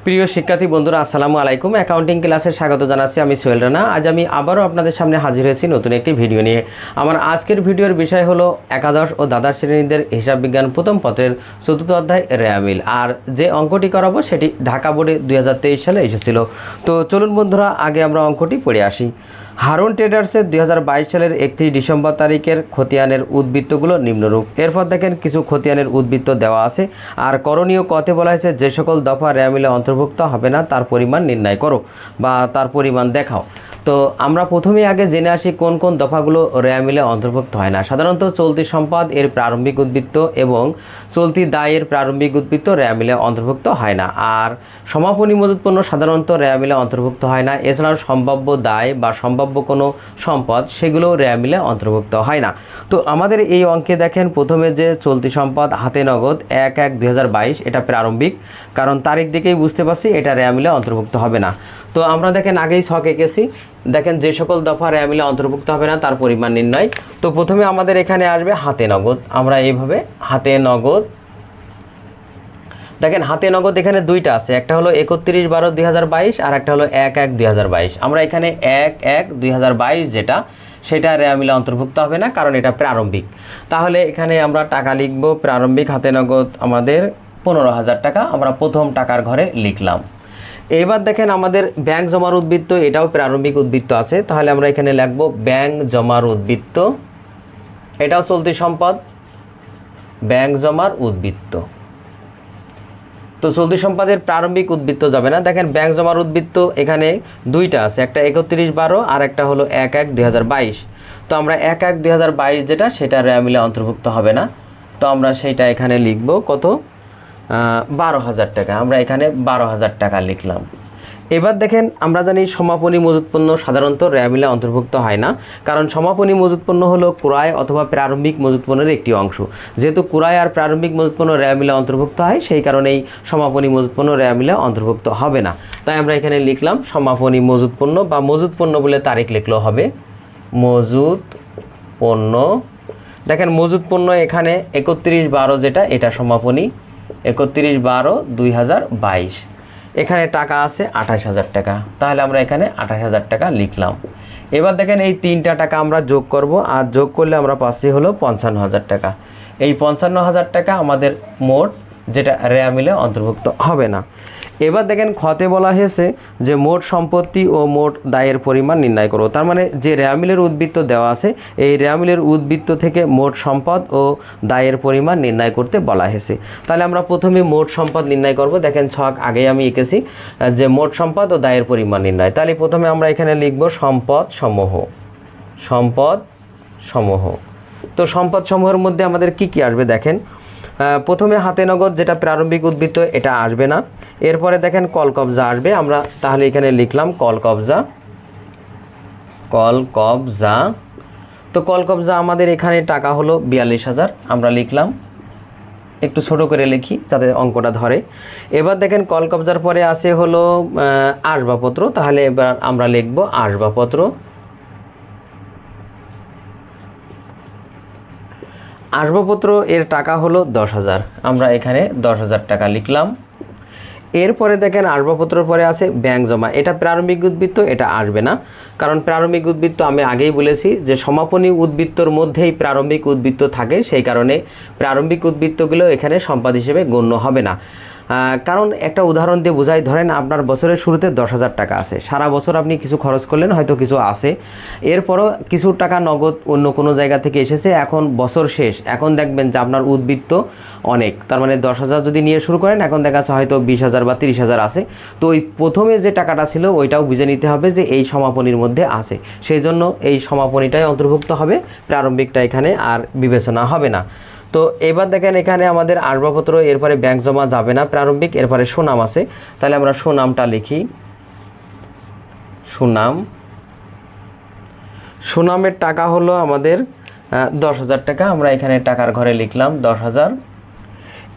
প্রিয় শিক্ষার্থী বন্ধুরা, আসসালামু আলাইকুম। অ্যাকাউন্টিং ক্লাসে স্বাগত জানাচ্ছি। আমি সোহেল রানা। আজ আমি আবারও আপনাদের সামনে হাজির হয়েছি নতুন একটি ভিডিও নিয়ে। আমার আজকের ভিডিওর বিষয় হলো একাদশ ও দ্বাদশ শ্রেণীদের হিসাব বিজ্ঞান প্রথম পত্রের চতুর্থ অধ্যায় রেয়ামিল। আর যে অঙ্কটি করাবো সেটি ঢাকা বোর্ডে 2023 সালে এসেছিল। তো চলুন বন্ধুরা, আগে আমরা অঙ্কটি পড়ে আসি। হারুন ট্রেডার্সের 2022 সালের 31 ডিসেম্বর তারিখের খতিয়ানের উদ্বৃত্তগুলো নিম্নরূপ। এরপর দেখেন কিছু খতিয়ানের উদ্বৃত্ত দেওয়া আছে। আর করণীয় কতে বলা হয়েছে, যে সকল দফা রেয়ামিলে অন্তর্ভুক্ত হবে না তার পরিমাণ নির্ণয় করো বা তার পরিমাণ দেখাও। তো আমরা প্রথমেই আগে জেনে আসি কোন কোন দফাগুলো রেয়ামিলে অন্তর্ভুক্ত হয় না। সাধারণত চলতি সম্পদ এর প্রারম্ভিক উদ্বৃত্ত এবং চলতি দায়ের প্রারম্ভিক উদ্বৃত্ত রেয়ামিলে অন্তর্ভুক্ত হয় না। আর সমাপনী মজুত পণ্য সাধারণত রেয়ামিলে অন্তর্ভুক্ত হয় না। এছাড়াও সম্ভাব্য দায় বা সম্ভাব্য কোনো সম্পদ সেগুলো রেয়ামিলে অন্তর্ভুক্ত হয় না। তো আমাদের এই অঙ্কে দেখেন প্রথমে যে চলতি সম্পদ হাতে নগদ 1/1/2022, এটা প্রারম্ভিক, কারণ তারিখ দিকেই বুঝতে পারছি এটা রেয়ামিলে অন্তর্ভুক্ত হবে না। তো আমরা দেখেন আগেই ছক এঁকেছি, দেখেন যে সকল দফা রেয়ামিলে অন্তর্ভুক্ত হবে না তার পরিমাণ নির্ণয়। তো প্রথমে আমাদের এখানে আসবে হাতে নগদ। আমরা এইভাবে হাতে নগদ, দেখেন হাতে নগদ এখানে দুইটা আছে, একটা হলো 31/12/2022 আর একটা হলো 1/1/2022। আমরা এখানে 1/1/2022 যেটা, সেটা রেয়ামিলে অন্তর্ভুক্ত হবে না, কারণ এটা প্রারম্ভিক। তাহলে এখানে আমরা টাকা লিখব। প্রারম্ভিক হাতে নগদ আমাদের 15,000 টাকা, আমরা প্রথম টাকার ঘরে লিখলাম। এবার দেখেন আমাদের ব্যাংক জমার উদ্বৃত্ত, এটাও প্রারম্ভিক উদ্বৃত্ত আছে, তাহলে আমরা এখানে লিখব ব্যাংক জমার উদ্বৃত্ত, এটাও চলতি সম্পদ, ব্যাংক জমার উদ্বৃত্ত। তো চলতি সম্পদের প্রারম্ভিক উদ্বৃত্ত যাবে না। দেখেন ব্যাংক জমার উদ্বৃত্ত এখানে দুইটা আছে, একটা 31/12 আর একটা হলো 1/1/2022। তো আমরা 1/1/2022 যেটা, সেটা রেয়ামিলে অন্তর্ভুক্ত হবে না। তো আমরা সেইটা এখানে লিখব কত, 12,000 টাকা। আমরা এখানে 12,000 টাকা লিখলাম। এবার দেখেন আমরা জানি সমাপনী মজুত পণ্য সাধারণত রেয়ামিলে অন্তর্ভুক্ত হয় না, কারণ সমাপনী মজুত পণ্য হলো ক্রয় অথবা প্রারম্ভিক মজুত পণ্যের একটি অংশ। যেহেতু ক্রয় আর প্রারম্ভিক মজুত পণ্য রেয়ামিলে অন্তর্ভুক্ত হয়, সেই কারণেই সমাপনী মজুত পণ্য রেয়ামিলে অন্তর্ভুক্ত হবে না। তাই আমরা এখানে লিখলাম সমাপনী মজুত পণ্য, বা মজুত পণ্য বলে তারিখ লিখলেও হবে, মজুত পণ্য। দেখেন মজুত পণ্য এখানে 31/12 যেটা, এটা সমাপনী 31/12/2022। এখানে টাকা আছে 28,000 টাকা, তাহলে আমরা এখানে 28,000 টাকা লিখলাম। এবার দেখেন এই তিনটা টাকা আমরা যোগ করব, আর যোগ করলে আমরা পাচ্ছি হলো 55,000 টাকা। এই 55,000 টাকা আমাদের মোট, যেটা রেয়ামিলে অন্তর্ভুক্ত হবে না। এবার দেখেন খতে বলা হয়েছে যে মোট সম্পত্তি ও মোট দায়ের পরিমাণ নির্ণয় করো। তার মানে যে রেয়ামিলের উদ্বৃত্ত দেওয়া আছে, এই রেয়ামিলের উদ্বৃত্ত থেকে মোট সম্পদ ও দায়ের পরিমাণ নির্ণয় করতে বলা হয়েছে। তাহলে আমরা প্রথমে মোট সম্পদ নির্ণয় করব। দেখেন ছক আগেই আমি এঁকেছি যে মোট সম্পদ ও দায়ের পরিমাণ নির্ণয়। তাহলে প্রথমে আমরা এখানে লিখব সম্পদ সমূহ, সম্পদ সমূহ। তো সম্পদ সমূহের মধ্যে আমাদের কি কি আসবে দেখেন, প্রথমে হাতে নগদ যেটা প্রারম্ভিক উদ্বৃত্ত, এটা আসবে না। এরপরে দেখেন কল কবজা আসবে। আমরা তাহলে এখানে লিখলাম কল কবজা, কল কবজা। তো কল কবজা আমাদের এখানে টাকা হলো 42,000, আমরা লিখলাম। একটু ছোট করে লিখি যাতে অঙ্কটা ধরে। এবার দেখেন কল কবজার পরে আছে হলো আসবাবপত্র, তাহলে এবার আমরা লিখব আসবাবপত্র। আসবাবপত্র এর টাকা হলো 10,000, আমরা এখানে 10,000 টাকা লিখলাম। এরপরে দেখেন আসবাবপত্রের পরে আছে ব্যাংক জমা, এটা প্রারম্ভিক উদ্বৃত্ত, এটা আসবে না, কারণ প্রারম্ভিক উদ্বৃত্ত আমি আগেই বলেছি যে সমাপনী উদ্বৃত্তর মধ্যেই প্রারম্ভিক উদ্বৃত্ত থাকে, সেই কারণে প্রারম্ভিক উদ্বৃত্তগুলো এখানে সম্পদ হিসেবে গণ্য হবে না। কারণ একটা উদাহরণ দিয়ে বোঝাই, ধরেন আপনার বছরের শুরুতে 10,000 টাকা আছে, সারা বছর আপনি কিছু খরচ করলেন, হয়তো কিছু আছে, এরপরও কিছু টাকা নগদ অন্য কোনো জায়গা থেকে এসেছে, এখন বছর শেষ, এখন দেখবেন যে আপনার উদ্বৃত্ত অনেক, তার মানে 10,000 যদি নিয়ে শুরু করেন, এখন দেখা যাচ্ছে হয়তো 20,000 বা 30,000 আছে। তো ওই প্রথমে যে টাকাটা ছিল ওইটাও বুঝে নিতে হবে যে এই সমাপনীর মধ্যে আছে, সেই জন্য এই সমাপনীটাই অন্তর্ভুক্ত হবে, প্রারম্ভিকটা এখানে আর বিবেচনা হবে না। তো এবার দেখেন এখানে আমাদের আসবাবপত্র, এরপরে ব্যাংক জমা যাবে না প্রারম্ভিক, এরপরে সুনাম আছে, তাহলে আমরা সুনামটা লিখি, সুনাম। সুনামের টাকা হলো আমাদের 10,000 টাকা, আমরা এখানে টাকার ঘরে লিখলাম 10,000।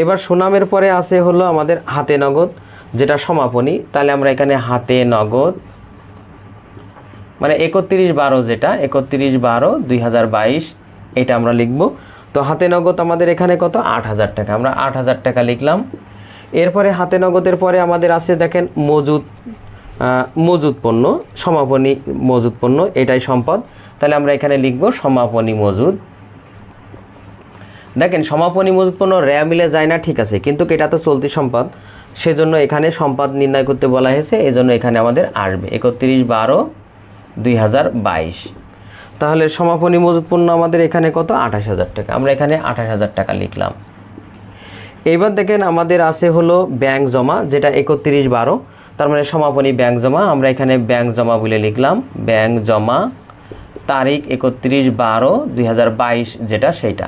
এবার সুনামের পরে আছে হলো আমাদের হাতে নগদ যেটা সমাপনী, তাহলে আমরা এখানে হাতে নগদ মানে 31/12 যেটা, 31/12/2022, এটা আমরা লিখব। তো হাতে নগদ আমাদের এখানে কত, 8,000 টাকা, আমরা 8,000 টাকা লিখলাম। এরপরে হাতে নগদের পরে আমাদের আছে দেখেন মজুদ পণ্য, সমাপনী মজুদ পণ্য, এটাই সম্পদ। তাহলে আমরা এখানে লিখব সমাপনী মজুদ। দেখেন সমাপনী মজুদ পণ্য রেয়া মিলে যায় না, ঠিক আছে, কিন্তু এটা তো চলতি সম্পদ, সেজন্য এখানে সম্পদ নির্ণয় করতে বলা হয়েছে, এজন্য এখানে আমাদের আসবে 31/12/2022। তাহলে সমাপনী মজুদ পণ্য আমাদের এখানে কত? 28,000 টাকা। আমরা এখানে 28,000 টাকা লিখলাম। এবার দেখেন আমাদের আছে হলো ব্যাংক জমা, যেটা 31/12, তার মানে সমাপনী ব্যাংক জমা। আমরা এখানে ব্যাংক জমা বলে লিখলাম, ব্যাংক জমা তারিখ 31/12/2022 যেটা, সেইটা।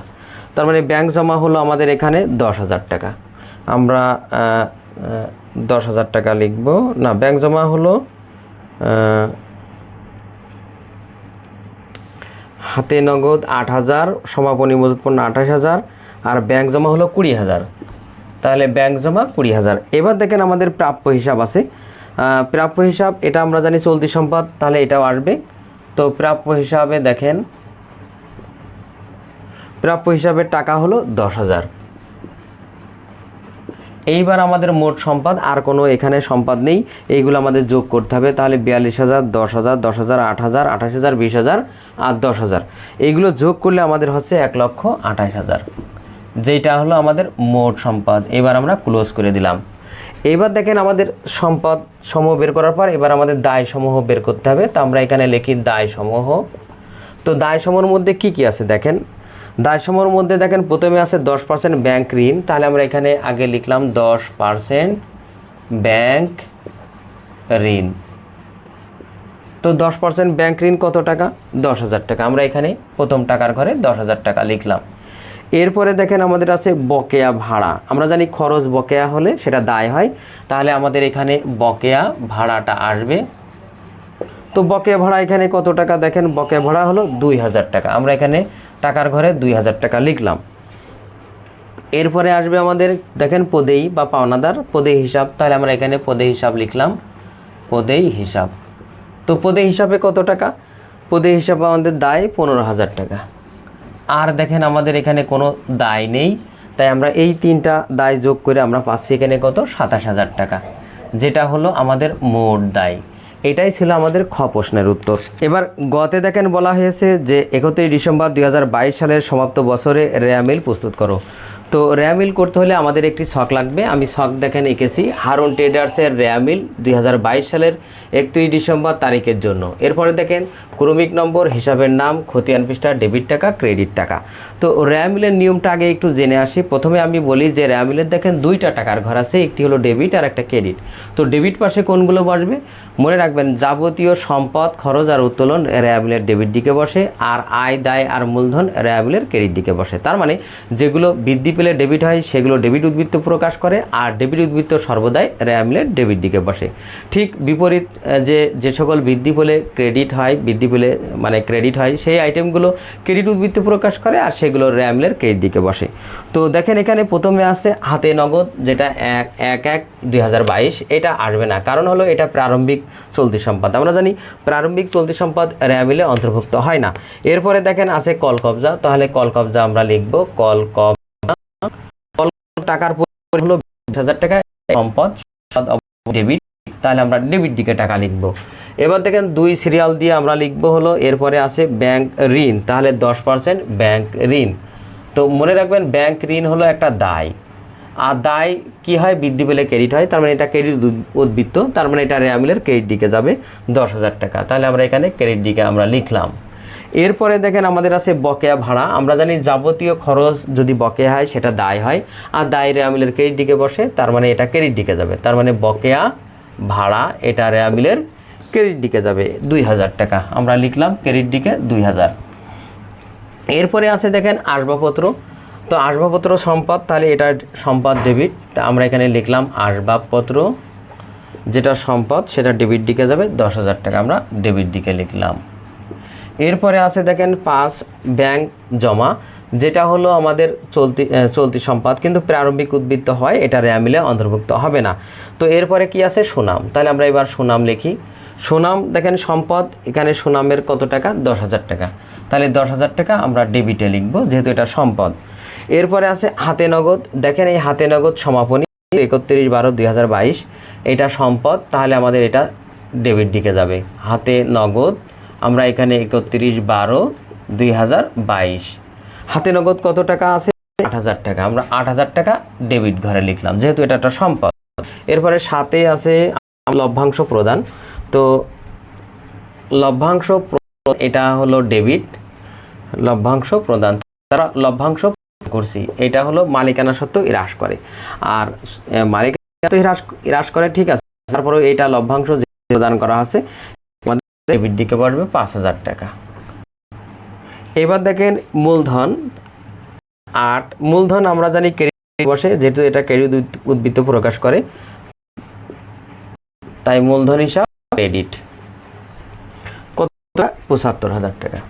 তার মানে ব্যাংক জমা হলো আমাদের এখানে 10,000 টাকা। আমরা 10,000 টাকা লিখব না, ব্যাংক জমা হলো হাতে নগদ 8,000, সমাপনী মজুদ পণ্য 28,000, আর ব্যাংক জমা হলো 20,000। তাহলে ব্যাংক জমা 20,000। এবার দেখেন আমাদের প্রাপ্য হিসাব আছে। প্রাপ্য হিসাব এটা আমরা জানি চলতি সম্পদ, তাহলে এটাও আসবে। তো প্রাপ্য হিসাবে দেখেন, প্রাপ্য হিসাবে টাকা হলো 10,000। এইবার আমাদের মোট সম্পদ, আর কোনো এখানে সম্পদ নেই, এইগুলো আমাদের যোগ করতে হবে। তাহলে 42,000, 10,000, 10,000, 8,000, 28,000, 20,000 আর 10,000, এইগুলো যোগ করলে আমাদের হচ্ছে 1,28,000, যেটা হলো আমাদের মোট সম্পদ। এবার আমরা ক্লোজ করে দিলাম। এবার দেখেন আমাদের সম্পদ সমূহ বের করার পর এবার আমাদের দায় সমূহ বের করতে হবে। তো আমরা এখানে লিখি দায় সমূহ। তো দায় সমূহের মধ্যে কি কি আছে দেখেন, দায় সমূহের মধ্যে দেখেন প্রথমে আছে 10% ব্যাংক ঋণ। তাহলে আমরা এখানে আগে লিখলাম 10% ব্যাংক ঋণ। তো 10% ব্যাংক ঋণ কত টাকা? 10,000 টাকা। আমরা এখানে প্রথম টাকার ঘরে 10,000 টাকা লিখলাম। এরপরে দেখেন আমাদের আছে বকেয়া ভাড়া। আমরা জানি খরচ বকেয়া হলে সেটা দায় হয়, তাহলে আমাদের এখানে বকেয়া ভাড়াটা আসবে। তো বকেয়া ভাড়া এখানে কত টাকা দেখেন, বকেয়া ভাড়া হলো 2,000 টাকা। আমরা এখানে টাকার ঘরে 2,000 টাকা লিখলাম। এরপরে আসবে আমাদের দেখেন পদেই বা পাওনাদার, পদেই হিসাব। তাহলে আমরা এখানে পদেই হিসাব লিখলাম, পদেই হিসাব। তো পদেই হিসাবে কত টাকা? পদেই হিসাবে আমাদের দায় 15,000 টাকা। আর দেখেন আমাদের এখানে কোনো দায় নেই, তাই আমরা এই তিনটা দায় যোগ করে আমরা পাচ্ছি এখানে কত? 27,000 টাকা, যেটা হলো আমাদের মোট দায়। এটাই ছিল আমাদের খ প্রশ্নের উত্তর। এবার গতে দেখেন বলা হয়েছে যে 31 ডিসেম্বর 2022 সালের সমাপ্ত বছরে রেয়া মিল প্রস্তুত করো। তো রেয়া মিল করতে হলে আমাদের একটি ছক লাগবে। আমি ছক দেখেন এঁকেছি, হারুন ট্রেডার্সের রেয়া মিল 2022 সালের 31 ডিসেম্বর তারিখের জন্য। এরপরে দেখেন ক্রমিক নম্বর, হিসাবের নাম, খতিয়ান পৃষ্ঠা, ডেবিট টাকা, ক্রেডিট টাকা। তো রেয়া মিলের নিয়মটা আগে একটু জেনে আসি। প্রথমে আমি বলি যে রেয়া মিলের দেখেন দুইটা টাকার ঘর আছে, একটি হলো ডেবিট আর একটা ক্রেডিট। তো ডেবিট পাশে কোনগুলো বসবে? মনে রাখবেন যাবতীয় সম্পদ, খরচ আর উত্তোলন রেয়া মিলের ডেবিট দিকে বসে, আর আয়, দায় আর মূলধন রেয়া মিলের ক্রেডিট দিকে বসে। তার মানে যেগুলো বৃদ্ধি পেলে ডেবিট হয় সেগুলো ডেবিট উদ্বৃত্ত প্রকাশ করে, আর ডেবিট উদ্বৃত্ত সর্বদাই রেয়া মিলের ডেবিট দিকে বসে। ঠিক বিপরীত যে সকল বৃদ্ধি পেলে ক্রেডিট হয়, বৃদ্ধি পেলে মানে ক্রেডিট হয়, সেই আইটেমগুলো ক্রেডিট উদ্বৃত্ত প্রকাশ করে, আর সেগুলো রেয়া মিলের ক্রেডিট দিকে বসে। তো দেখেন এখানে প্রথমে আছে হাতে নগদ, যেটা 1/1/2022, এটা আসবে না, কারণ হলো এটা প্রারম্ভিক চলতি সম্পদ। আমরা জানি প্রারম্ভিক চলতি সম্পদ রেয়া মিলে অন্তর্ভুক্ত হয় না। এরপরে দেখেন আছে কল কবজা। তাহলে কল কবজা আমরা লিখব কল টাকার হলো 20,000 টাকা, সম্পদ ডেবিট, তাহলে আমরা ডেবিট দিকে টাকা লিখব। এবার দেখেন 2 সিরিয়াল দিয়ে আমরা লিখব হলো, এরপরে আছে ব্যাংক ঋণ। তাহলে 10% ব্যাংক ঋণ। তো মনে রাখবেন ব্যাংক ঋণ হলো একটা দায়, আর দায় কি হয়? বৃদ্ধি পেলে ক্রেডিট হয়, তার মানে এটা ক্রেডিট উদ্বৃত্ত, তার মানে এটা রেয়া মিলের ক্রেডিট দিকে যাবে 10,000 টাকা। তাহলে আমরা এখানে ক্রেডিট দিকে আমরা লিখলাম। এরপরে দেখেন আমাদের আছে বকেয়া ভাড়া। আমরা জানি যাবতীয় খরচ যদি বকেয়া হয় সেটা দায় হয়, আর দায় রেয়া মিলের ক্রেডিট দিকে বসে, তার মানে এটা ক্রেডিট দিকে যাবে। তার মানে বকেয়া ভাড়া এটা রেয়া মিলের ক্রেডিট দিকে যাবে 2,000 টাকা। আমরা লিখলাম ক্রেডিট দিকে 2,000। এরপরে আছে দেখেন আসবাবপত্র। তো আসবাবপত্র সম্পদ, তাহলে এটা সম্পদ ডেবিট, তা আমরা এখানে লিখলাম আসবাবপত্র, যেটা সম্পদ সেটা ডেবিট দিকে যাবে 10,000 টাকা, আমরা ডেবিট দিকে লিখলাম। এরপরে আছে দেখেন 5 ব্যাংক জমা, যেটা হলো আমাদের চলতি সম্পদ, কিন্তু প্রারম্ভিক উদ্বৃত্ত হয়, এটা রেয়া মিলে অন্তর্ভুক্ত হবে না। তো এরপরে কি আছে? সুনাম। তাহলে আমরা এবার সুনাম লিখি। সুনাম দেখেন সম্পদ, এখানে সুনামের কত টাকা? 10,000 টাকা। তাহলে 10,000 টাকা আমরা ডেবিটে লিখব, যেহেতু এটা সম্পদ। এরপরে আছে হাতে নগদ। দেখেন এই হাতে নগদ সমাপনী 31/12/2022 এটা সম্পদ, তাহলে আমাদের এটা ডেবিট দিকে যাবে। হাতে নগদ আমরা এখানে 31/12/2022 হাতে নগদ কত টাকা আছে? 8,000 টাকা। আমরা 8,000 টাকা ডেবিট ঘরে লিখলাম, যেহেতু এটা একটা সম্পদ। এরপরে সাথে আছে লভ্যাংশ প্রদান। তো লভ্যাংশ এটা হলো ডেবিট, লভ্যাংশ প্রদান। তারা লভ্যাংশ করছি, এটা হলো মালিকানা সত্ত্ব হ্রাস করে। আর মালিকানা হ্রাস করে, ঠিক আছে, তারপরে এটা লভ্যাংশ প্রদান করা আছে, আমাদের ডেবিট দিকে পড়বে 5,000 টাকা। এবার দেখেন মূলধন 8। মূলধন আমরা জানি ক্রেডিট বসে, যেহেতু এটা ক্রেডিট উদ্বৃত্ত প্রকাশ করে, তাই মূলধন হিসাব ক্রেডিট। কত টাকা? 75,000 টাকা।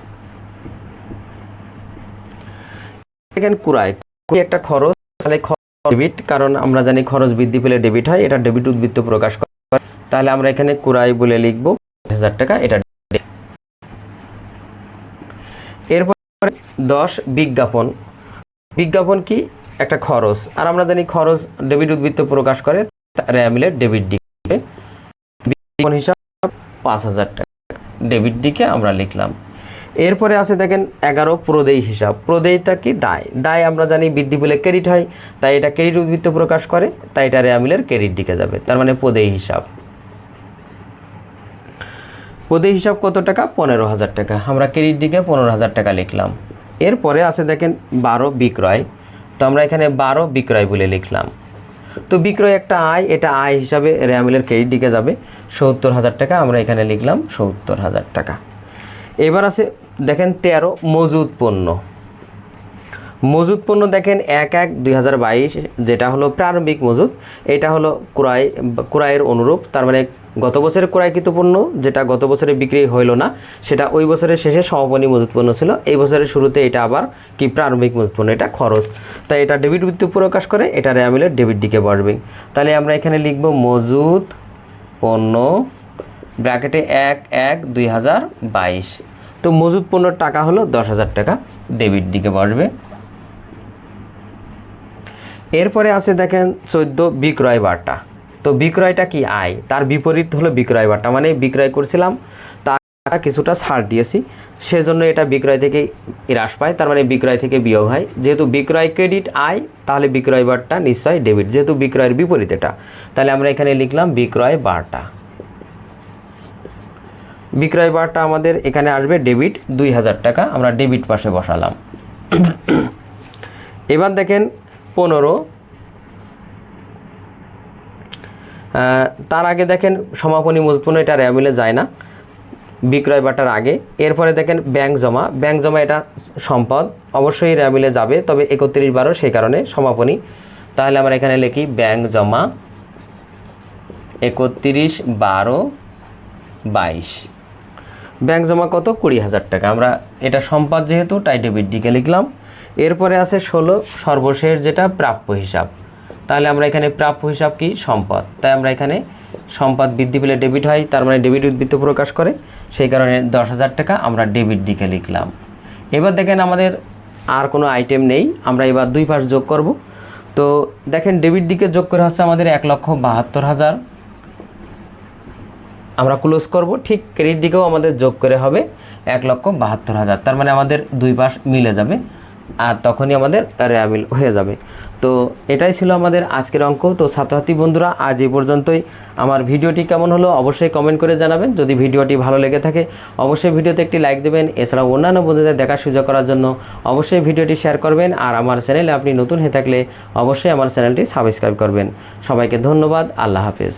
দেখেন ক্রয় একটা খরচ, তাহলে ডেবিট, কারণ আমরা জানি খরচ বৃদ্ধি পেলে ডেবিট হয়, এটা ডেবিট উদ্বৃত্ত প্রকাশ করে, তাহলে আমরা এখানে ক্রয় বলে লিখব 5,000 টাকা, এটা। এরপর 10 বিজ্ঞাপন। বিজ্ঞাপন কি? একটা খরচ, আর আমরা জানি খরচ ডেবিট উদ্বৃত্ত প্রকাশ করে, মিলে ডেবিট দিকে বিজ্ঞাপন হিসাব 5,000 টাকা ডেবিট দিকে আমরা লিখলাম। এরপরে আছে দেখেন 11 প্রদেয় হিসাব। প্রদেয়টা কি? দায়। দায় আমরা জানি বৃদ্ধি পেলে ক্রেডিট হয়, তাই এটা ক্রেডিট উদ্বৃত্ত প্রকাশ করে, তাই এটা রেয়ামিলের ক্রেডিট দিকে যাবে, তার মানে প্রদেয় হিসাব। প্রদেয় হিসাব কত টাকা? 15,000 টাকা। আমরা ক্রেডিট দিকে 15,000 টাকা লিখলাম। এরপরে আছে দেখেন 12 বিক্রয়। তো আমরা এখানে 12 বিক্রয় বলে লিখলাম। তো বিক্রয় একটা আয়, এটা আয় হিসাবে রেয়ামিলের ক্রেডিট দিকে যাবে 70,000 টাকা। আমরা এখানে লিখলাম 70,000 টাকা। এবার আছে দেখেন 13 মজুদ পণ্য। মজুদ পণ্য দেখেন 1/1/2022 যেটা হলো প্রারম্ভিক মজুদ, এটা হলো ক্রয়ের অনুরূপ, তার মানে গত বছরের ক্রয়কৃত পণ্য যেটা গত বছরে বিক্রি হইল না, সেটা ওই বছরের শেষে সমাপনী মজুদ পণ্য ছিল, এই বছরের শুরুতে এটা আবার কি প্রারম্ভিক মজুদ পণ্য, এটা খরচ, তাই এটা ডেবিট উদ্বৃত্ত প্রকাশ করে, এটা রেয়ামিলের ডেবিট দিকে বসবে। তাহলে আমরা এখানে লিখব মজুদ পণ্য ব্র্যাকেটে 1/1/2022। তো মজুদ পণ্যর টাকা হলো 10,000 টাকা, ডেবিট দিকে বসবে। এরপরে আছে দেখেন 14 বিক্রয় বার্তা। তো বিক্রয়টা কি? আয়, তার বিপরীত হলো বিক্রয় বার্তা, মানে বিক্রয় করছিলাম তার কিছুটা ছাড় দিয়েছি, সেজন্য এটা বিক্রয় থেকে হ্রাস পায়, তার মানে বিক্রয় থেকে বিয়োগ হয়। যেহেতু বিক্রয় ক্রেডিট আয়, তাহলে বিক্রয় বার্তা নিশ্চয় ডেবিট, যেহেতু বিক্রয়ের বিপরীত এটা, তাহলে আমরা এখানে লিখলাম বিক্রয় বার্তা। বিক্রয় বার্তা আমাদের এখানে আসবে ডেবিট 2,000 টাকা, আমরা ডেবিট পাশে বসালাম। এবার দেখেন 15, তার আগে দেখেন সমাপনী মজুদ পণ্য, এটা রেয়ামিলে যায় না, বিক্রয় বাটার আগে। এরপরে দেখেন ব্যাংক জমা। ব্যাংক জমা এটা সম্পদ, অবশ্যই রেয়ামিলে যাবে, তবে 31/12 সেই কারণে সমাপনী, তাহলে আমরা এখানে লিখি ব্যাংক জমা 31/12/22। ব্যাংক জমা কত? 20,000 টাকা। আমরা এটা সম্পদ যেহেতু, তাই ডেবিট দিকে লিখলাম। এরপরে আছে 16 সর্বশেষ, যেটা প্রাপ্য হিসাব। তাহলে আমরা এখানে প্রাপ্য হিসাব কি? সম্পদ, তাই আমরা এখানে সম্পদ বৃদ্ধি পেলে ডেবিট হয়, তার মানে ডেবিট উদ্বৃত্ত প্রকাশ করে, সেই কারণে 10,000 টাকা আমরা ডেবিট দিকে লিখলাম। এবার দেখেন আমাদের আর কোনো আইটেম নেই, আমরা এবার দুই পাশ যোগ করব। তো দেখেন ডেবিট দিকে যোগ করে হচ্ছে আমাদের 1,72,000, আমরা ক্লোজ করব। ঠিক ক্রেডিট দিকেও আমাদের যোগ করে হবে 1,72,000, তার মানে আমাদের দুই পাশ মিলে যাবে, আর তখনই আমাদের রেয়ামিল হয়ে যাবে। তো এটাই ছিল আমাদের আজকের অঙ্ক। তো ছাত্রছাত্রী বন্ধুরা, আজ এই পর্যন্তই। আমার ভিডিওটি কেমন হলো অবশ্যই কমেন্ট করে জানাবেন। যদি ভিডিওটি ভালো লেগে থাকে অবশ্যই ভিডিওতে একটি লাইক দেবেন। এছাড়াও অন্যান্য বন্ধুদের দেখার সুযোগ করার জন্য অবশ্যই ভিডিওটি শেয়ার করবেন। আর আমার চ্যানেলে আপনি নতুন হয়ে থাকলে অবশ্যই আমার চ্যানেলটি সাবস্ক্রাইব করবেন। সবাইকে ধন্যবাদ। আল্লাহ হাফেজ।